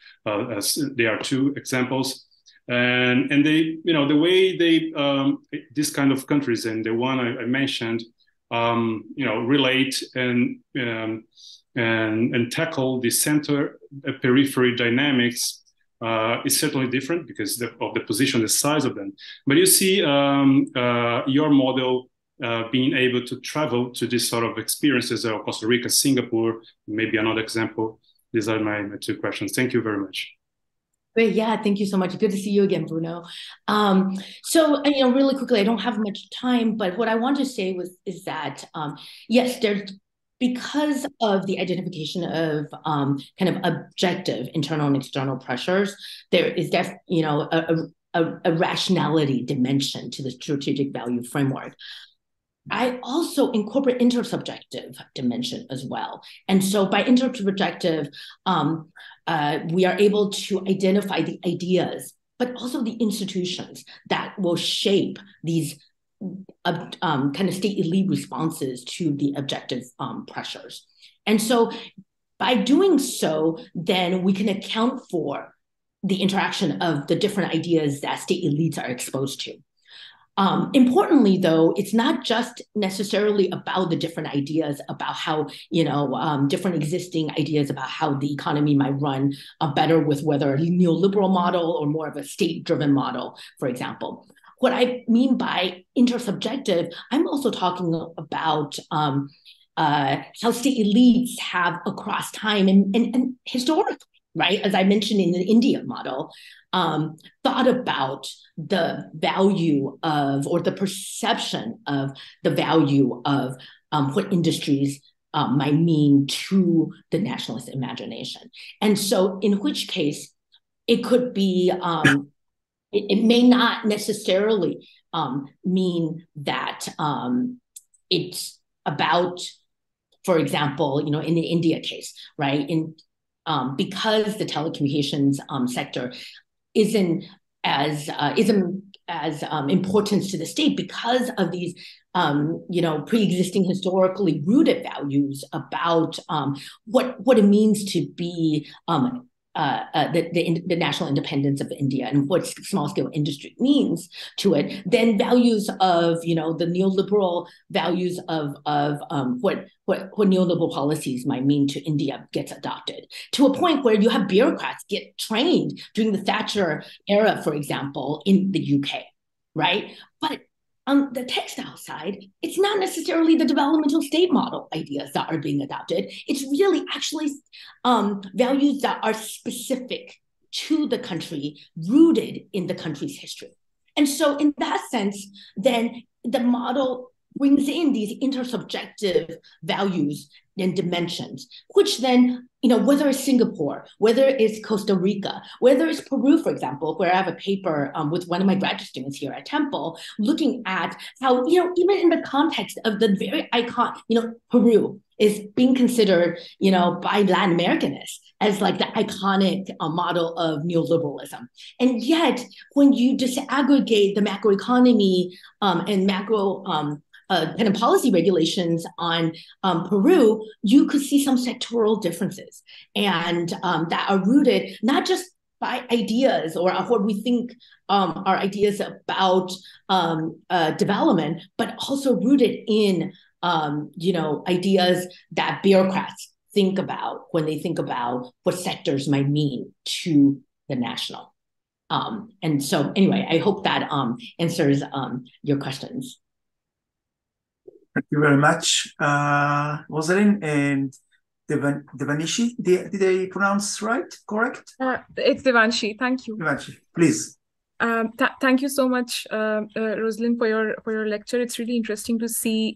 there are two examples. And they, the way they, this kind of countries, and the one I mentioned, relate and tackle the center periphery dynamics is certainly different because of the position, the size of them. But you see your model being able to travel to this sort of experiences of Costa Rica, Singapore, maybe another example. These are my two questions. Thank you very much. Great. Yeah, thank you so much. Good to see you again, Bruno. So, really quickly, I don't have much time, but what I want to say is that, yes, there's, because of the identification of kind of objective internal and external pressures, there is definitely, a rationality dimension to the strategic value framework. I also incorporate intersubjective dimension as well. And so by intersubjective, we are able to identify the ideas, but also the institutions that will shape these kind of state elite responses to the objective pressures. And so by doing so, then we can account for the interaction of the different ideas that state elites are exposed to. Importantly, though, it's not just necessarily about the different ideas about how, different existing ideas about how the economy might run better with whether a neoliberal model or more of a state-driven model, for example. What I mean by intersubjective, I'm also talking about how state elites have across time and historically, right, as I mentioned in the India model, thought about the value of, or the perception of the value of what industries might mean to the nationalist imagination. And so in which case, it could be, it may not necessarily mean that it's about, for example, you know, in the India case, right, because the telecommunications sector isn't as importance to the state because of these you know, pre-existing historically rooted values about what it means to be the national independence of India and what small-scale industry means to it, then values of, you know, the neoliberal values of what neoliberal policies might mean to India gets adopted, to a point where you have bureaucrats get trained during the Thatcher era, for example, in the UK, right? But on the textile side, it's not necessarily the developmental state model ideas that are being adopted. It's really actually values that are specific to the country, rooted in the country's history. And so in that sense, then the model brings in these intersubjective values and dimensions, which then, you know, whether it's Singapore, whether it's Costa Rica, whether it's Peru, for example, where I have a paper with one of my graduate students here at Temple, looking at how, you know, even in the context of the very icon, you know, Peru is being considered, you know, by Latin Americanists as like the iconic model of neoliberalism. And yet, when you disaggregate the macroeconomy and macro kind of policy regulations on Peru, you could see some sectoral differences, and that are rooted not just by ideas or what we think are ideas about development, but also rooted in you know, ideas that bureaucrats think about when they think about what sectors might mean to the national. And so anyway, I hope that answers your questions. Thank you very much, Roselyn. And Devanishi, did I pronounce correct? It's Devanshi. Thank you. Devanshi, please. Thank you so much, Roselyn, for your lecture. It's really interesting to see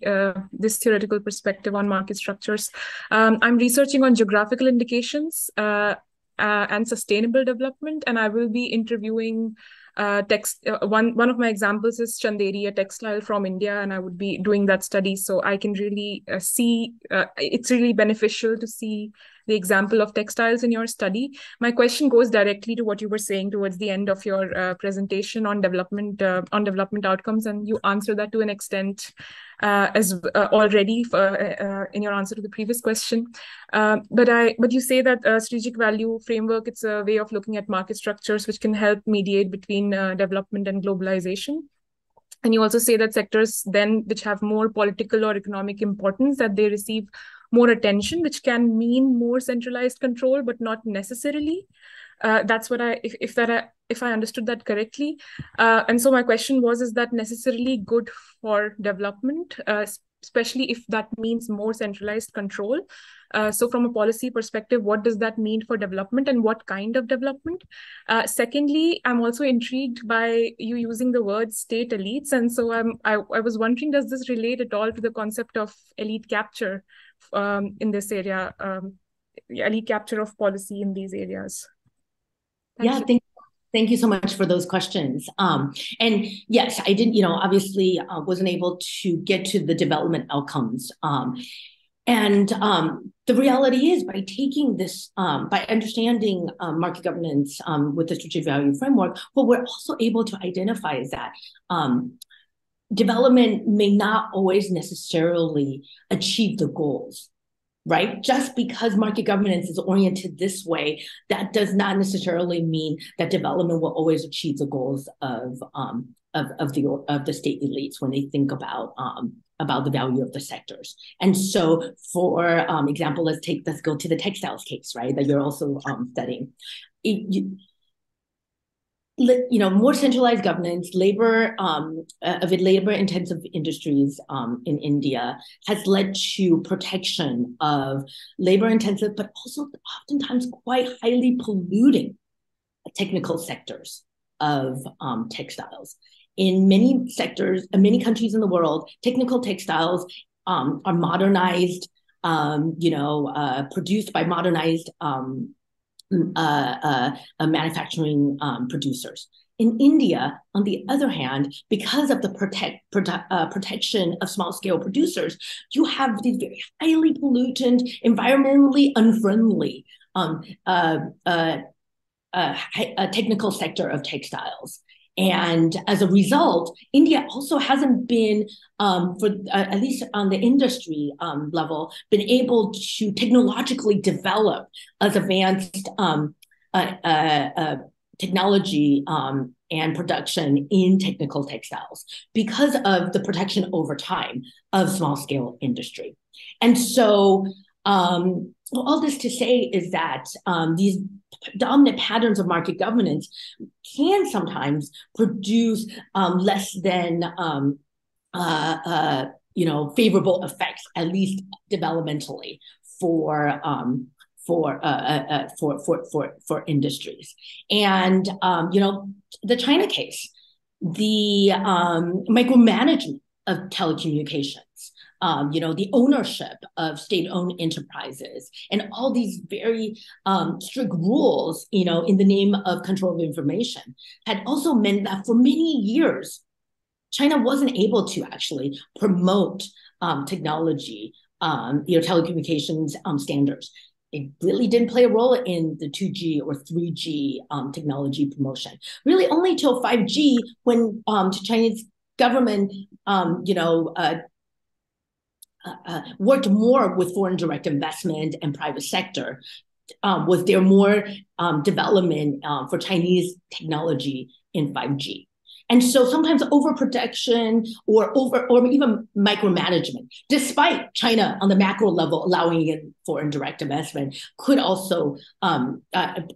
this theoretical perspective on market structures. I'm researching on geographical indications and sustainable development, and I will be interviewing one of my examples is Chanderi, a textile from India, and I would be doing that study, so I can really see it's really beneficial to see the example of textiles in your study. My question goes directly to what you were saying towards the end of your presentation on development outcomes, and you answered that to an extent as already in your answer to the previous question. But you say that strategic value framework, it's a way of looking at market structures which can help mediate between development and globalization. And you also say that sectors then which have more political or economic importance, that they receive more attention, which can mean more centralized control, but not necessarily. That's what if I understood that correctly. And so my question was, is that necessarily good for development, especially if that means more centralized control? So from a policy perspective, what does that mean for development, and what kind of development? Secondly, I'm also intrigued by you using the word state elites. And so I was wondering, does this relate at all to the concept of elite capture in this area, elite capture of policy in these areas? Thank you so much for those questions. And yes, I didn't, obviously wasn't able to get to the development outcomes. And the reality is, by taking this, by understanding market governance with the strategic value framework, what we're also able to identify is that development may not always necessarily achieve the goals, right? Just because market governance is oriented this way, that does not necessarily mean that development will always achieve the goals of the state elites when they think about the value of the sectors. And so, for example, let's go to the textiles case, right? That you're also studying. more centralized governance, of labor-intensive industries in India has led to protection of labor-intensive, but also oftentimes quite highly polluting technical sectors of textiles. In many sectors, in many countries in the world, technical textiles are modernized, produced by modernized manufacturing producers. In India, on the other hand, because of the protection of small-scale producers, you have these very highly pollutant, environmentally unfriendly technical sector of textiles. And as a result, India also hasn't been, at least on the industry level, been able to technologically develop as advanced technology and production in technical textiles because of the protection over time of small-scale industry. And so all this to say is that these dominant patterns of market governance can sometimes produce less than favorable effects, at least developmentally, for industries. And the China case, the micromanagement of telecommunications, the ownership of state-owned enterprises, and all these very strict rules, in the name of control of information, had also meant that for many years, China wasn't able to actually promote technology, telecommunications standards. It really didn't play a role in the 2G or 3G technology promotion. Really, only till 5G, when the Chinese government, worked more with foreign direct investment and private sector, was there more development for Chinese technology in 5G. And so sometimes overprotection or even micromanagement, despite China on the macro level allowing in foreign direct investment, could also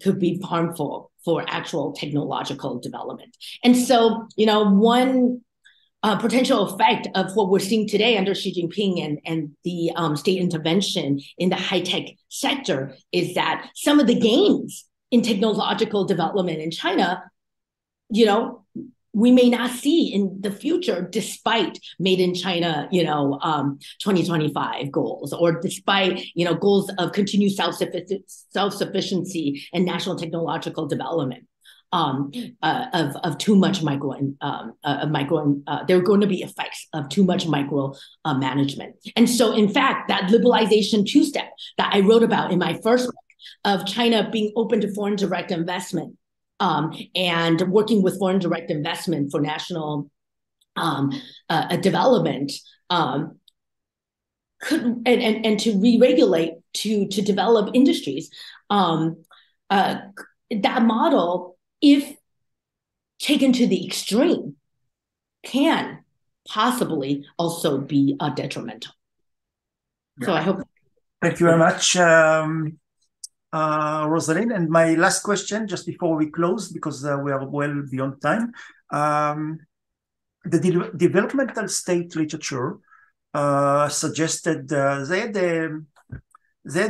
could be harmful for actual technological development. And so, one potential effect of what we're seeing today under Xi Jinping and the state intervention in the high-tech sector is that some of the gains in technological development in China, we may not see in the future, despite Made in China, 2025 goals, or despite, goals of continued self-sufficiency and national technological development. Of too much there are going to be effects of too much micro management. And so, in fact, that liberalization two-step that I wrote about in my first book of China being open to foreign direct investment and working with foreign direct investment for national development and to re-regulate, to develop industries, that model, if taken to the extreme, can possibly also be detrimental. Yeah. So I hope. Thank you very much, Roselyn. And my last question, just before we close, because we are well beyond time. The developmental state literature suggested they had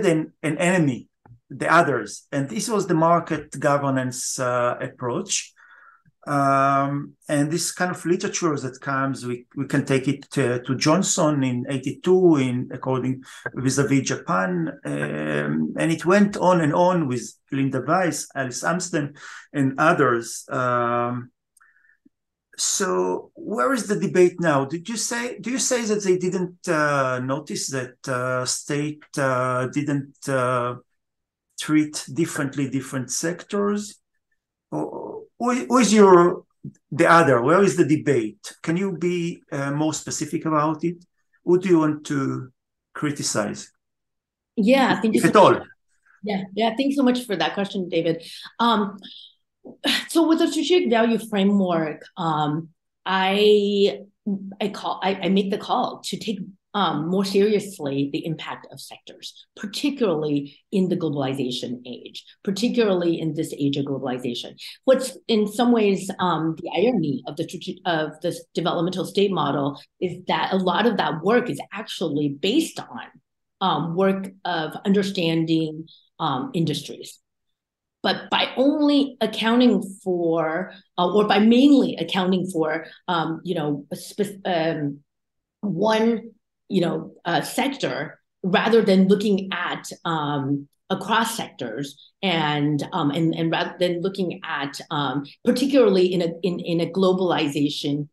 an enemy, the others, and this was the market governance approach. And this kind of literature that comes, we can take it to Johnson in 82 according vis-a-vis Japan, and it went on and on with Linda Weiss, Alice Amsden, and others. So where is the debate now? Do you say that they didn't notice that state didn't treat differently different sectors? Or who is the other? Where is the debate? Can you be more specific about it? Who do you want to criticize? Yeah, if at all. Yeah. Thanks so much for that question, David. So with the strategic value framework, I make the call to take more seriously the impact of sectors, particularly in the globalization age, particularly in this age of globalization. What's in some ways the irony of this developmental state model is that a lot of that work is actually based on work of understanding industries. But by only accounting for, or by mainly accounting for, one sector, rather than looking at across sectors and rather than looking at particularly in a globalization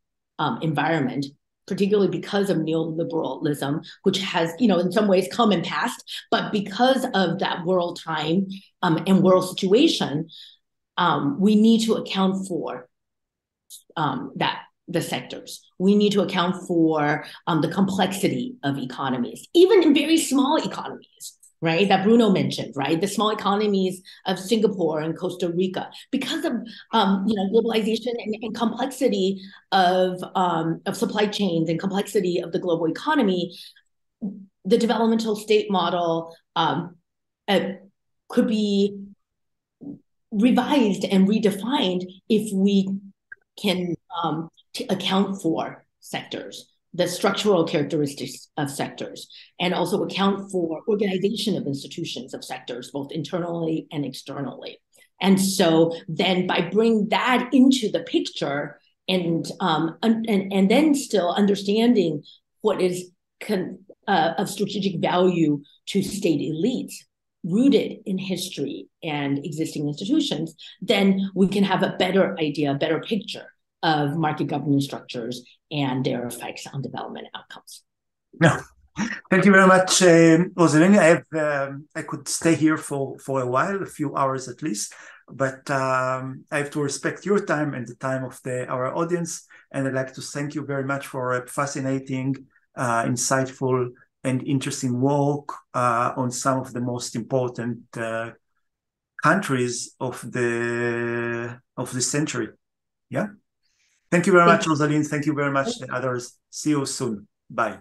environment, particularly because of neoliberalism, which has in some ways come and passed, but because of that world time and world situation, we need to account for the sectors. We need to account for the complexity of economies, even in very small economies, right? That Bruno mentioned, right? The small economies of Singapore and Costa Rica, because of globalization and complexity of supply chains and complexity of the global economy. The developmental state model could be revised and redefined if we can account for sectors, the structural characteristics of sectors, and also account for organization of institutions of sectors, both internally and externally. And so then by bringing that into the picture and then still understanding what is of strategic value to state elites, rooted in history and existing institutions, then we can have a better idea, a better picture of market governance structures and their effects on development outcomes. No, thank you very much, Roselyn. I could stay here for a while, a few hours at least, but I have to respect your time and the time of our audience. And I'd like to thank you very much for a fascinating, insightful, and interesting work on some of the most important countries of the century. Yeah. Thank you very much, Roselyn. Thank you very much, the others. See you soon. Bye.